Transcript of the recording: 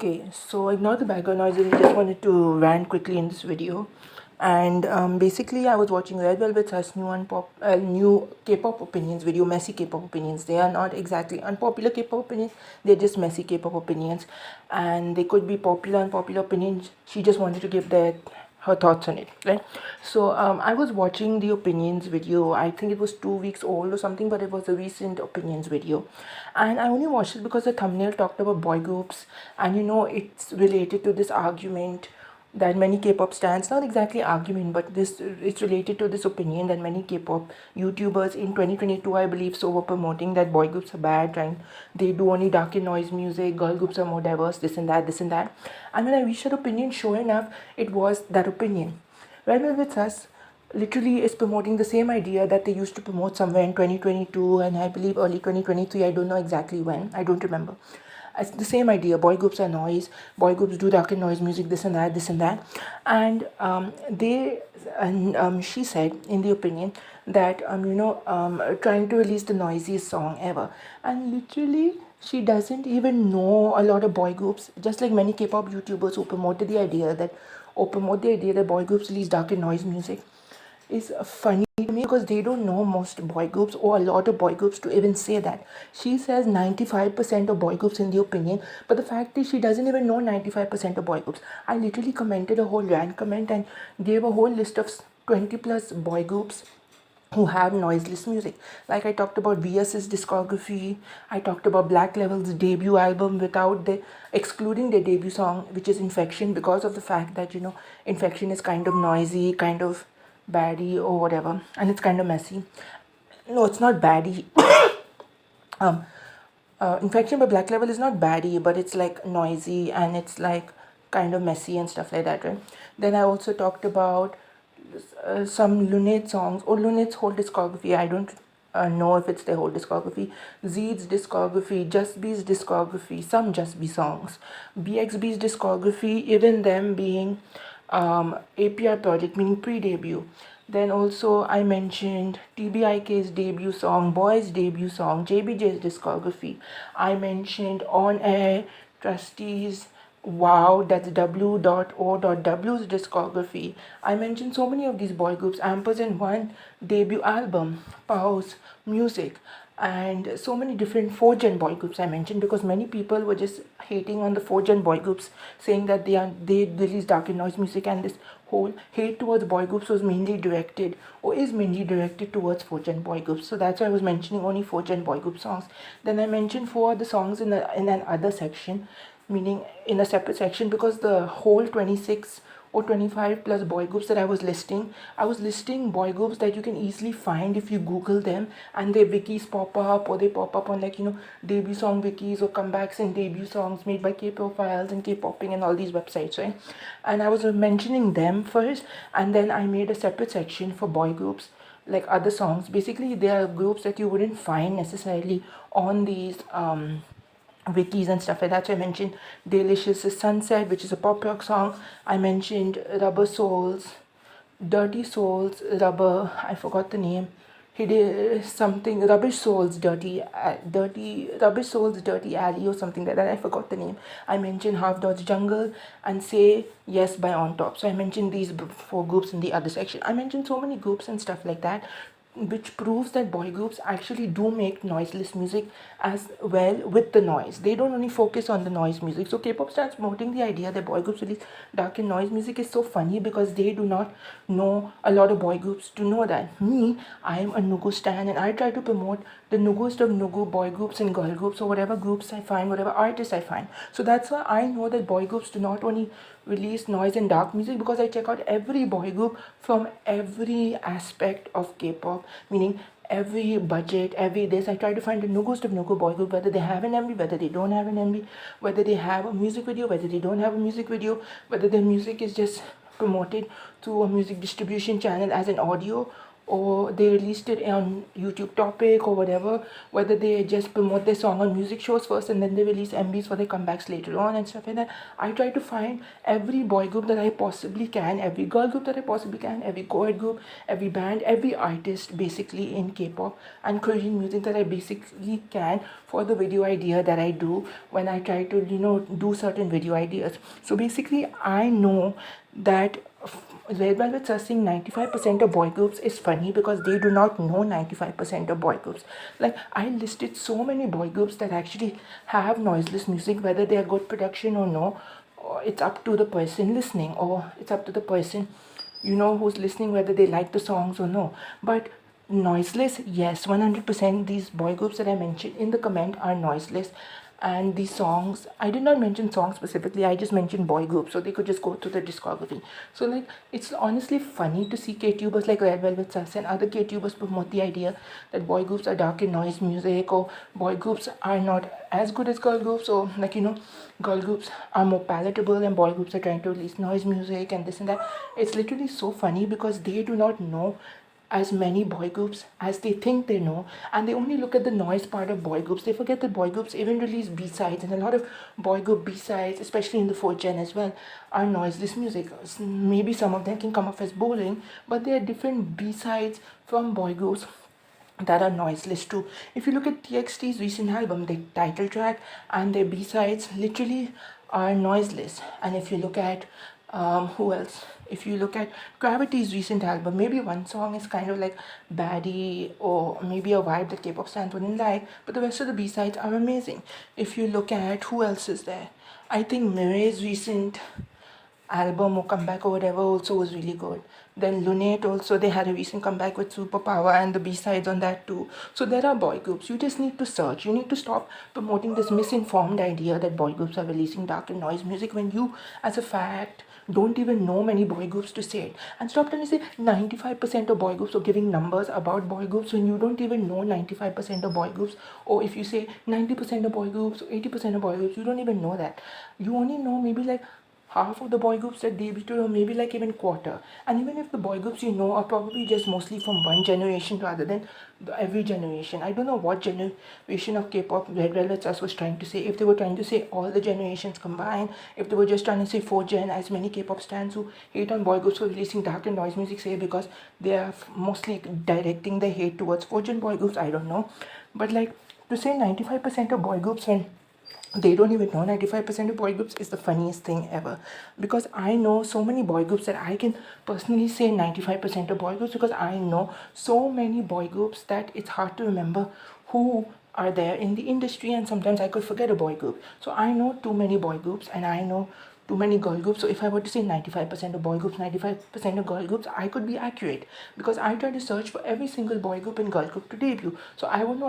Okay, so ignore the background noise. I just wanted to rant quickly in this video. And basically, I was watching Redvelvetsus new K-pop opinions video, messy K-pop opinions. They are not exactly unpopular K-pop opinions. They're just messy K-pop opinions, and they could be popular, unpopular opinions. She just wanted to give her thoughts on it, right? So I was watching the opinions video. I think it was 2 weeks old or something, but it was a recent opinions video, and I only watched it because the thumbnail talked about boy groups, and it's related to this argument that many K-pop stands, not exactly argument, but this it's related to this opinion that many K-pop YouTubers in 2022, I believe, so were promoting that boy groups are bad, and they do only dark and noise music, girl groups are more diverse, this and that, this and that. And when I reached that opinion, sure enough, it was that opinion. Right with us, literally is promoting the same idea that they used to promote somewhere in 2022 and I believe early 2023. I don't know exactly when. I don't remember. It's the same idea. Boy groups are noise. Boy groups do dark and noise music. This and that. This and that. And she said in the opinion that trying to release the noisiest song ever, and literally she doesn't even know a lot of boy groups. Just like many K-pop YouTubers who promote the idea that boy groups release dark and noise music is funny to me because they don't know most boy groups or a lot of boy groups to even say that. She says 95% of boy groups in the opinion, but the fact is she doesn't even know 95% of boy groups. I literally commented a whole rant comment and gave a whole list of 20 plus boy groups who have noiseless music. Like I talked about VS's discography, I talked about Black Level's debut album without the excluding their debut song, which is Infection, because of the fact that Infection is kind of noisy, kind of baddie or whatever, and it's kind of messy. No, it's not baddie. um, Infection by Black Level is not baddie, but it's like noisy and it's like kind of messy and stuff like that, right? Then I also talked about some Lunate songs or Lunate's whole discography. I don't know if it's their whole discography. Zeed's discography, Just B's discography, some Just B songs, BXB's discography, even them being APR project, meaning pre-debut. Then also I mentioned TBIK's debut song, Boy's debut song, JBJ's discography. I mentioned On Air, Trustees, Wow, that's W.O.W's discography. I mentioned so many of these boy groups, Ampersand One debut album, Pause, Music, and so many different 4-gen boy groups I mentioned because many people were just hating on the 4-gen boy groups, saying that they release dark and noise music, and this whole hate towards boy groups was mainly directed or is mainly directed towards 4-gen boy groups. So that's why I was mentioning only 4-gen boy group songs. Then I mentioned 4 other songs in an other section, meaning in a separate section, because the whole 26 or 25 plus boy groups that I was listing boy groups that you can easily find if you Google them, and their wikis pop up, or they pop up on debut song wikis or comebacks and debut songs made by K-profiles and K-popping and all these websites, right? And I was mentioning them first, and then I made a separate section for boy groups, like other songs. Basically, they are groups that you wouldn't find necessarily on these wikis and stuff like that. So I mentioned Delicious' Sunset, which is a pop rock song. I mentioned Rubber Souls, Dirty Souls, I forgot the name. He did something, Rubbish Souls, Dirty Alley or something like that. I forgot the name. I mentioned Half Dodge Jungle and Say Yes by On Top. So I mentioned these 4 groups in the other section. I mentioned so many groups and stuff like that, which proves that boy groups actually do make noiseless music as well with the noise. They don't only focus on the noise music. So K-pop starts promoting the idea that boy groups release dark and noise music is so funny because they do not know a lot of boy groups to know that. Me, I am a Nugu stan, and I try to promote the Nugus of Nugu boy groups and girl groups, or whatever groups I find, whatever artists I find. So that's why I know that boy groups do not only release noise and dark music, because I check out every boy group from every aspect of K-pop, meaning every budget, every this. I try to find the Nugust of Nugu boy group, whether they have an MV, whether they don't have an MV, whether they have a music video, whether they don't have a music video, whether their music is just promoted through a music distribution channel as an audio, or they released it on YouTube Topic or whatever, whether they just promote their song on music shows first and then they release MVs for their comebacks later on and stuff like that. I try to find every boy group that I possibly can, every girl group that I possibly can, every co-ed group, every band, every artist basically in K-pop and Korean music that I basically can for the video idea that I do when I try to, do certain video ideas. So basically, I know that Redvelvetsus are saying 95% of boy groups is funny because they do not know 95% of boy groups. Like, I listed so many boy groups that actually have noiseless music, whether they are good production or no, or it's up to the person listening, or it's up to the person, who's listening, whether they like the songs or no. But noiseless, yes, 100%. These boy groups that I mentioned in the comment are noiseless, and these songs, I did not mention songs specifically, I just mentioned boy groups, so they could just go to the discography. So like, it's honestly funny to see K-tubers like Redvelvetsus and other K-tubers promote the idea that boy groups are dark in noise music, or boy groups are not as good as girl groups, or like, girl groups are more palatable and boy groups are trying to release noise music and this and that. It's literally so funny because they do not know as many boy groups as they think they know, and they only look at the noise part of boy groups. They forget that boy groups even release B-sides, and a lot of boy group B-sides, especially in the 4th gen as well, are noiseless music. Maybe some of them can come off as boring, but there are different B-sides from boy groups that are noiseless too. If you look at TXT's recent album, their title track and their B-sides literally are noiseless. And if you look at who else? If you look at Gravity's recent album, maybe one song is kind of like baddie or maybe a vibe that K-pop fans wouldn't like, but the rest of the B-sides are amazing. If you look at who else is there, I think Mireille's recent album or comeback or whatever also was really good. Then Lunate also, they had a recent comeback with Superpower and the B-sides on that too. So there are boy groups. You just need to search. You need to stop promoting this misinformed idea that boy groups are releasing dark and noise music when you, as a fact, don't even know many boy groups to say it. And stop trying to say 95% of boy groups or giving numbers about boy groups when you don't even know 95% of boy groups. Or if you say 90% of boy groups or 80% of boy groups, you don't even know that. You only know maybe like half of the boy groups that debuted, or maybe like even quarter. And even if the boy groups are probably just mostly from one generation rather than every generation. I don't know what generation of K-pop Red Velvetsus was trying to say. If they were trying to say all the generations combined, if they were just trying to say 4th gen, as many K-pop stans who hate on boy groups for releasing dark and noise music say, because they are mostly directing their hate towards 4th gen boy groups, I don't know. But like, to say 95% of boy groups when they don't even know 95% of boy groups is the funniest thing ever, because I know so many boy groups that I can personally say 95% of boy groups, because I know so many boy groups that it's hard to remember who are there in the industry, and sometimes I could forget a boy group. So I know too many boy groups and I know too many girl groups. So if I were to say 95% of boy groups, 95% of girl groups, I could be accurate, because I try to search for every single boy group and girl group to debut. So I would know